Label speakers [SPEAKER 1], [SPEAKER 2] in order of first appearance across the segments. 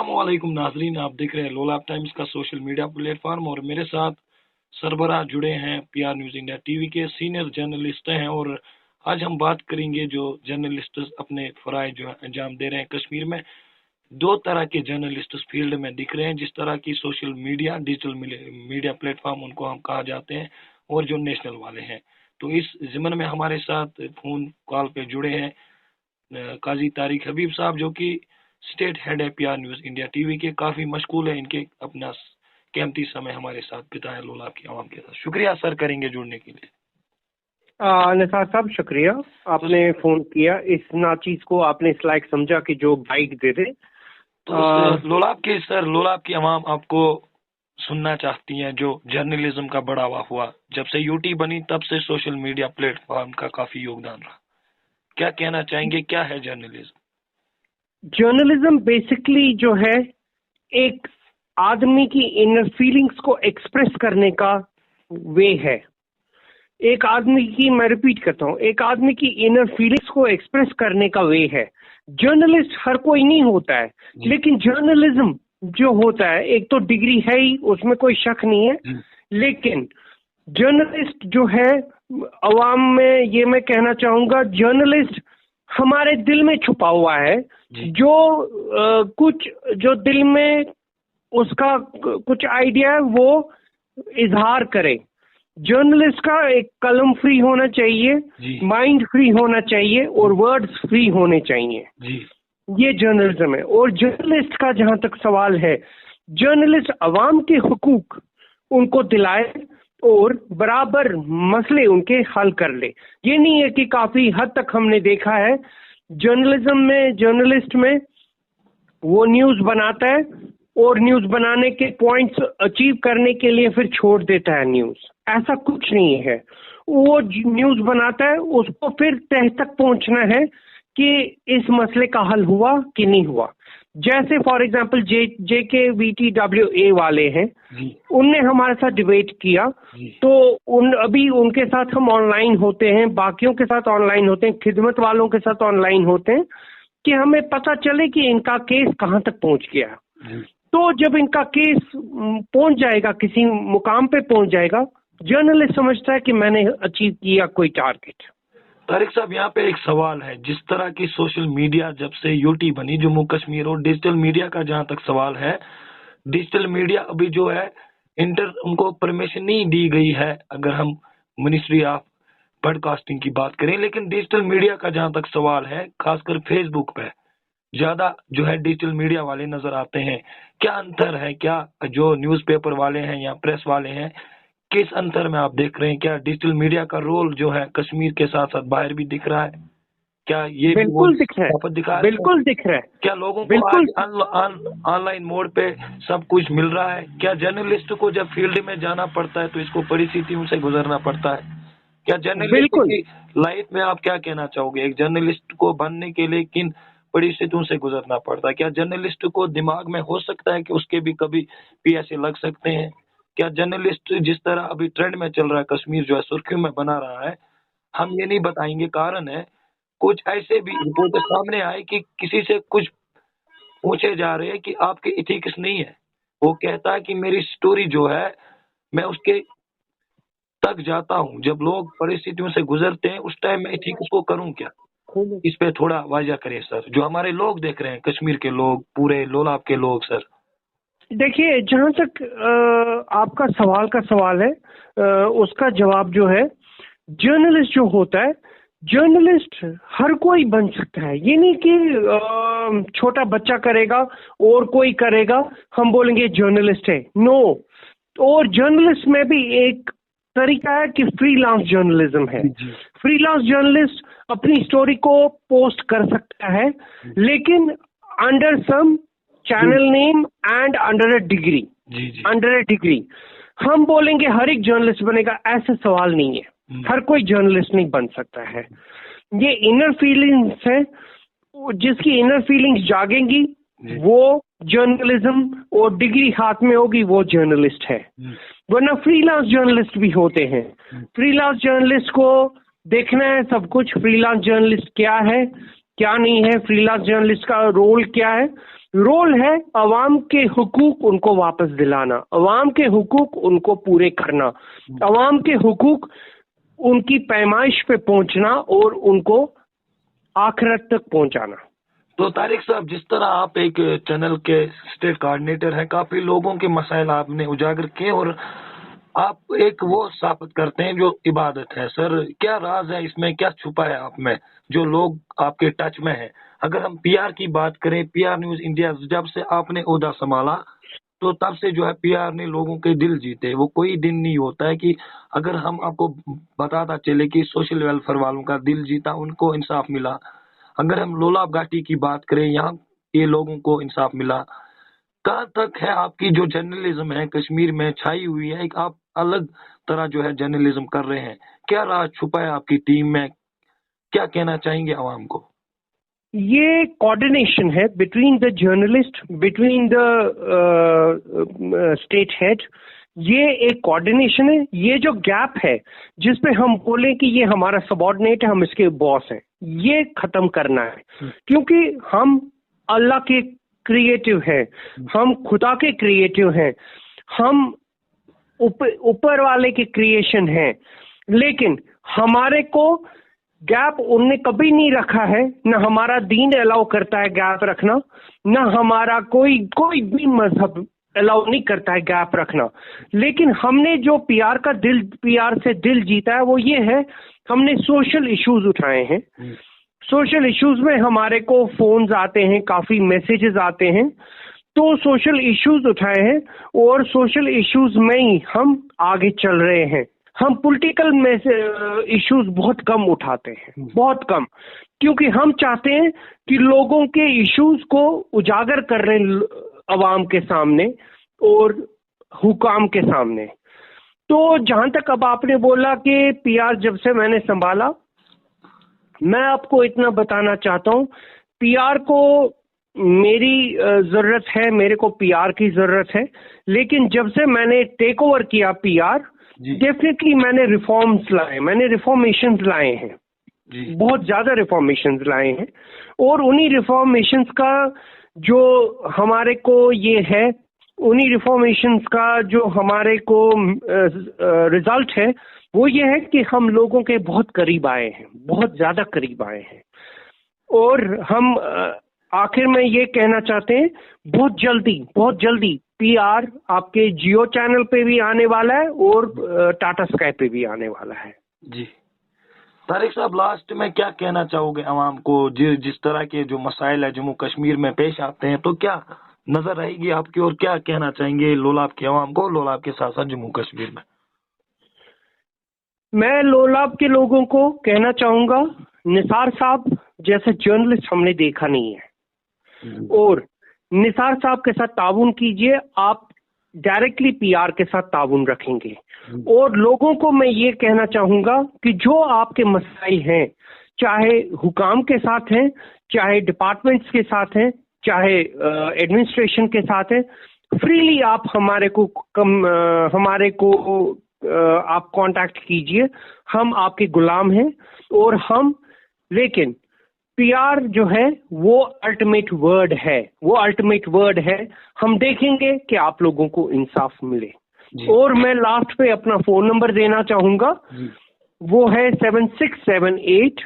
[SPEAKER 1] अस्सलामुअलैकुम नाजरीन, आप देख रहे हैं लोलाब टाइम्स का सोशल मीडिया प्लेटफॉर्म और मेरे साथ सरबराह जुड़े हैं पीआर न्यूज इंडिया टीवी के सीनियर जर्नलिस्ट हैं। और आज हम बात करेंगे जो जर्नलिस्ट अपने फराइज जो अंजाम दे रहे हैं कश्मीर में। दो तरह के जर्नलिस्ट फील्ड में दिख रहे हैं, जिस तरह की social media digital media platform उनको हम कहा जाते हैं, और जो नेशनल वाले हैं। तो इस जिमन में हमारे साथ फोन कॉल पे जुड़े हैं काजी तारिक हबीब साहब, जो कि स्टेट हेड है पीआर न्यूज इंडिया टीवी के। काफी मशगूल है, इनके अपना कीमती समय हमारे साथ बिताया लोलाब की आवाम के साथ। शुक्रिया सर करेंगे जुड़ने के लिए।
[SPEAKER 2] निसार साहब शुक्रिया, आपने फोन किया, इस नाचीज को आपने इस लायक समझा कि जो बाइक दे दे।
[SPEAKER 1] तो लोलाब की आवाम आपको सुनना चाहती है। जो जर्नलिज्म का बढ़ावा हुआ जब से यूटी बनी, तब से सोशल मीडिया प्लेटफॉर्म का काफी योगदान रहा। क्या कहना चाहेंगे, क्या है जर्नलिज्म?
[SPEAKER 2] जर्नलिज्म बेसिकली जो है एक आदमी की इनर फीलिंग्स को एक्सप्रेस करने का वे है। एक आदमी की, मैं रिपीट करता हूँ, एक आदमी की इनर फीलिंग्स को एक्सप्रेस करने का वे है। जर्नलिस्ट हर कोई नहीं होता है, लेकिन जर्नलिज्म जो होता है, एक तो डिग्री है ही, उसमें कोई शक नहीं है, लेकिन जर्नलिस्ट जो है अवाम में, ये मैं कहना चाहूंगा, जर्नलिस्ट हमारे दिल में छुपा हुआ है। जो कुछ जो दिल में उसका कुछ आइडिया है वो इजहार करे। जर्नलिस्ट का एक कलम फ्री होना चाहिए, माइंड फ्री होना चाहिए और वर्ड्स फ्री होने चाहिए। ये जर्नलिज्म है। और जर्नलिस्ट का जहां तक सवाल है, जर्नलिस्ट अवाम के हुकूक उनको दिलाए और बराबर मसले उनके हल कर ले। ये नहीं है कि काफी हद तक हमने देखा है जर्नलिज्म में, जर्नलिस्ट में वो न्यूज बनाता है और न्यूज बनाने के पॉइंट्स अचीव करने के लिए फिर छोड़ देता है न्यूज। ऐसा कुछ नहीं है। वो न्यूज बनाता है, उसको फिर तह तक पहुंचना है कि इस मसले का हल हुआ कि नहीं हुआ। जैसे फॉर एग्जांपल JKVTWA वाले हैं, उनने हमारे साथ डिबेट किया, तो अभी उनके साथ हम ऑनलाइन होते हैं, बाकियों के साथ ऑनलाइन होते हैं, खिदमत वालों के साथ ऑनलाइन होते हैं, कि हमें पता चले कि इनका केस कहाँ तक पहुंच गया। तो जब इनका केस पहुंच जाएगा, किसी मुकाम पे पहुंच जाएगा, जर्नलिस्ट समझता है कि मैंने अचीव किया कोई टारगेट।
[SPEAKER 1] तारिक साहब, यहाँ पे एक सवाल है। जिस तरह की सोशल मीडिया जब से यूटी बनी जम्मू कश्मीर, और डिजिटल मीडिया का जहाँ तक सवाल है, डिजिटल मीडिया अभी जो है उनको परमिशन नहीं दी गई है, अगर हम मिनिस्ट्री ऑफ ब्रॉडकास्टिंग की बात करें। लेकिन डिजिटल मीडिया का जहाँ तक सवाल है, खासकर फेसबुक पे ज्यादा जो है डिजिटल मीडिया वाले नजर आते हैं। क्या अंतर है? क्या जो न्यूज़पेपर वाले हैं या प्रेस वाले हैं, किस अंतर में आप देख रहे हैं? क्या डिजिटल मीडिया का रोल जो है कश्मीर के साथ साथ बाहर भी दिख रहा है? क्या ये
[SPEAKER 2] बिल्कुल दिख रहा है, बिल्कुल दिख रहा है।
[SPEAKER 1] क्या लोगों को ऑनलाइन मोड पे सब कुछ मिल रहा है? क्या जर्नलिस्ट को जब फील्ड में जाना पड़ता है तो इसको परिस्थितियों से गुजरना पड़ता है? क्या जर्नलिस्ट की लाइफ में आप क्या कहना चाहोगे? एक जर्नलिस्ट को बनने के लिए किन परिस्थितियों से गुजरना पड़ता है? क्या जर्नलिस्ट को दिमाग में हो सकता है कि उसके भी कभी PSA लग सकते हैं? क्या जर्नलिस्ट जिस तरह अभी ट्रेंड में चल रहा है, कश्मीर जो है सुर्खियों में बना रहा है, हम ये नहीं बताएंगे कारण है, कुछ ऐसे भी रिपोर्ट सामने आए कि किसी से कुछ पूछे जा रहे हैं कि आपके इथिक्स नहीं है, वो कहता है कि मेरी स्टोरी जो है मैं उसके तक जाता हूँ। जब लोग परिस्थितियों से गुजरते हैं उस टाइम मैं इथिक्स को करूँ क्या? इस पे थोड़ा वाजा करें सर, जो हमारे लोग देख रहे हैं, कश्मीर के लोग, पूरे लोलाब के लोग। सर
[SPEAKER 2] देखिए, जहां तक आपका सवाल का सवाल है, उसका जवाब जो है, जर्नलिस्ट जो होता है, जर्नलिस्ट हर कोई बन सकता है। ये नहीं कि छोटा बच्चा करेगा और कोई करेगा हम बोलेंगे जर्नलिस्ट है, नो। और जर्नलिस्ट में भी एक तरीका है कि फ्रीलांस जर्नलिज्म है। फ्रीलांस जर्नलिस्ट अपनी स्टोरी को पोस्ट कर सकता है, लेकिन under some channel name and under a degree. Under a degree हम बोलेंगे हर एक जर्नलिस्ट बनेगा, ऐसा सवाल नहीं है। हर कोई जर्नलिस्ट नहीं बन सकता है। ये इनर फीलिंग्स है, जिसकी इनर फीलिंग्स जागेंगी वो जर्नलिज्म, और डिग्री हाथ में होगी वो जर्नलिस्ट है। वरना फ्रीलांस जर्नलिस्ट भी होते हैं। फ्रीलांस जर्नलिस्ट को देखना है सब कुछ, फ्रीलांस जर्नलिस्ट क्या है क्या नहीं है, फ्रीलांस जर्नलिस्ट का रोल क्या है। रोल है अवाम के हुकूक उनको वापस दिलाना, अवाम के हुकूक उनको पूरे करना, अवाम के हुकूक उनकी पैमाइश पे पहुंचना और उनको आखिरत तक पहुंचाना।
[SPEAKER 1] तो तारिक साहब, जिस तरह आप एक चैनल के स्टेट कोऑर्डिनेटर हैं, काफी लोगों के मसाइल आपने उजागर किए और आप एक वो साबित करते हैं जो इबादत है। सर, क्या राज है इसमें, क्या छुपा है आप में जो लोग आपके टच में हैं? अगर हम पीआर की बात करें, पीआर न्यूज इंडिया जब से आपने ओहदा संभाला तो तब से जो है पीआर ने लोगों के दिल जीते। वो कोई दिन नहीं होता है कि अगर हम आपको बताता चले कि सोशल वेलफेयर वालों का दिल जीता, उनको इंसाफ मिला। अगर हम लोलाब घाटी की बात करें, यहाँ के लोगों को इंसाफ मिला। कहाँ तक है आपकी जो जर्नलिज्म है कश्मीर में छाई हुई है, एक आप अलग तरह जो है जर्नलिज्म कर रहे हैं, क्या राज छुपा है आपकी टीम में? क्या कहना चाहेंगे आवाम को?
[SPEAKER 2] ये कोऑर्डिनेशन है between the journalist, between the state head. ये एक कोऑर्डिनेशन है। ये जो गैप है जिसपे हम बोले कि ये हमारा सबऑर्डिनेट है, हम इसके बॉस हैं, ये खत्म करना है। क्योंकि हम अल्लाह के क्रिएटिव हैं, हम खुदा के क्रिएटिव हैं, हम ऊपर वाले के क्रिएशन हैं, लेकिन हमारे को गैप उनने कभी नहीं रखा है। न हमारा दीन अलाउ करता है गैप रखना, न हमारा कोई भी मजहब अलाउ नहीं करता है गैप रखना। लेकिन हमने जो पीआर से दिल जीता है वो ये है, हमने सोशल इश्यूज उठाए हैं। सोशल इश्यूज में हमारे को फोन्स आते हैं, काफी मैसेजेस आते हैं, तो सोशल इश्यूज उठाए हैं और सोशल इश्यूज में ही हम आगे चल रहे हैं। हम पॉलिटिकल में इश्यूज बहुत कम उठाते हैं, बहुत कम, क्योंकि हम चाहते हैं कि लोगों के इश्यूज को उजागर कर रहे हैं अवाम के सामने और हुकाम के सामने। तो जहां तक अब आपने बोला कि पीआर जब से मैंने संभाला, मैं आपको इतना बताना चाहता हूं, पीआर को मेरी जरूरत है, मेरे को पीआर की जरूरत है, लेकिन जब से मैंने टेक ओवर किया पीआर, डेफिनेटली मैंने रिफॉर्म्स लाए, मैंने रिफॉर्मेशंस लाए हैं, बहुत ज्यादा रिफॉर्मेशंस लाए हैं। और उन्हीं रिफॉर्मेशंस का जो हमारे को ये है, उन्हीं रिफॉर्मेशंस का जो हमारे को रिजल्ट है वो ये है कि हम लोगों के बहुत करीब आए हैं, बहुत ज्यादा करीब आए हैं। और हम आखिर में ये कहना चाहते हैं, बहुत जल्दी पीआर आपके जियो चैनल पे भी आने वाला है और टाटा स्काई पे भी आने वाला है।
[SPEAKER 1] जी तारिक साहब, लास्ट में क्या कहना चाहोगे आवाम को? जिस तरह के जो मसाइल है जम्मू कश्मीर में पेश आते हैं, तो क्या नजर रहेगी आपकी और क्या कहना चाहेंगे लोलाब के आवाम को, लोलाब के साथ साथ जम्मू कश्मीर में?
[SPEAKER 2] मैं लोलाब के लोगों को कहना चाहूंगा, निसार साहब जैसे जर्नलिस्ट हमने देखा नहीं है, और निसार साहब के साथ ताउन कीजिए, आप डायरेक्टली पीआर के साथ ताउन रखेंगे। और लोगों को मैं ये कहना चाहूंगा कि जो आपके मसाइल हैं, चाहे हुकाम के साथ हैं, चाहे डिपार्टमेंट्स के साथ हैं, चाहे एडमिनिस्ट्रेशन के साथ हैं, फ्रीली आप हमारे को आप कांटेक्ट कीजिए, हम आपके गुलाम हैं। और हम, लेकिन पीआर जो है वो अल्टीमेट वर्ड है, वो अल्टीमेट वर्ड है। हम देखेंगे कि आप लोगों को इंसाफ मिले। और मैं लास्ट पे अपना फोन नंबर देना चाहूंगा, वो है 7678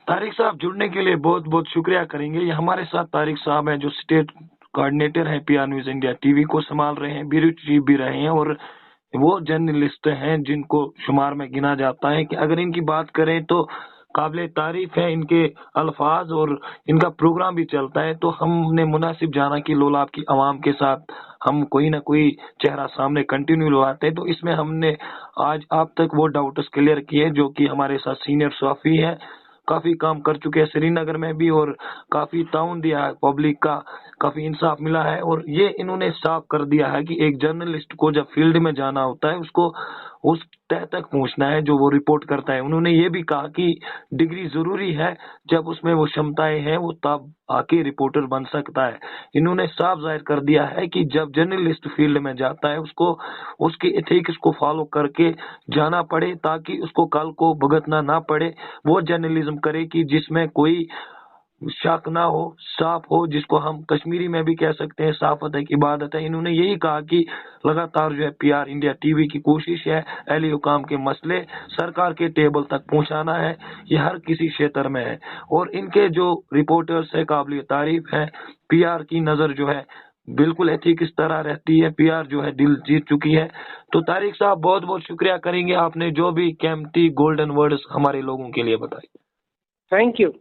[SPEAKER 1] तारिक साहब, जुड़ने के लिए बहुत बहुत शुक्रिया करेंगे। ये हमारे साथ तारिक साहब हैं जो स्टेट कोऑर्डिनेटर हैं, पीआर न्यूज इंडिया टीवी को संभाल रहे हैं, ब्यूरो चीफ भी रहे हैं, और वो जर्नलिस्ट हैं जिनको शुमार में गिना जाता है कि अगर इनकी बात करें तो काबिले तारीफ है इनके अल्फाज, और इनका प्रोग्राम भी चलता है। तो हमने मुनासिब जाना कि लोलाब की आवाम के साथ हम कोई ना कोई चेहरा सामने कंटिन्यू लगाते हैं। तो इसमें हमने आज आप तक वो डाउट्स क्लियर किए जो कि हमारे साथ सीनियर सहाफी है, काफी काम कर चुके हैं श्रीनगर में भी, और काफी ताउन दिया है पब्लिक का, काफी इंसाफ मिला है। और ये इन्होंने साफ कर दिया है कि एक जर्नलिस्ट को जब फील्ड में जाना होता है उसको उस तह तक पहुंचना है जो वो रिपोर्ट करता है। उन्होंने ये भी कहा कि डिग्री जरूरी है, जब उसमें वो क्षमताएं हैं वो तब आके रिपोर्टर बन सकता है। इन्होंने साफ जाहिर कर दिया है कि जब जर्नलिस्ट फील्ड में जाता है उसको उसके एथिक्स को फॉलो करके जाना पड़े, ताकि उसको कल को भुगतना ना पड़े। वो जर्नलिज्म करे कि जिसमें कोई शक ना हो, साफ हो, जिसको हम कश्मीरी में भी कह सकते हैं साफत है की इबादत है। इन्होंने यही कहा कि लगातार जो है पीआर इंडिया टीवी की कोशिश है अहले हुकाम के मसले सरकार के टेबल तक पहुंचाना है। ये हर किसी क्षेत्र में है और इनके जो रिपोर्टर्स है काबिल तारीफ है। पीआर की नजर जो है बिल्कुल एथिक इस तरह रहती है, पीआर जो है दिल जीत चुकी है। तो तारिक साहब बहुत बहुत शुक्रिया करेंगे, आपने जो भी कीमती गोल्डन वर्ड्स हमारे लोगों के लिए बताए।
[SPEAKER 2] Thank you.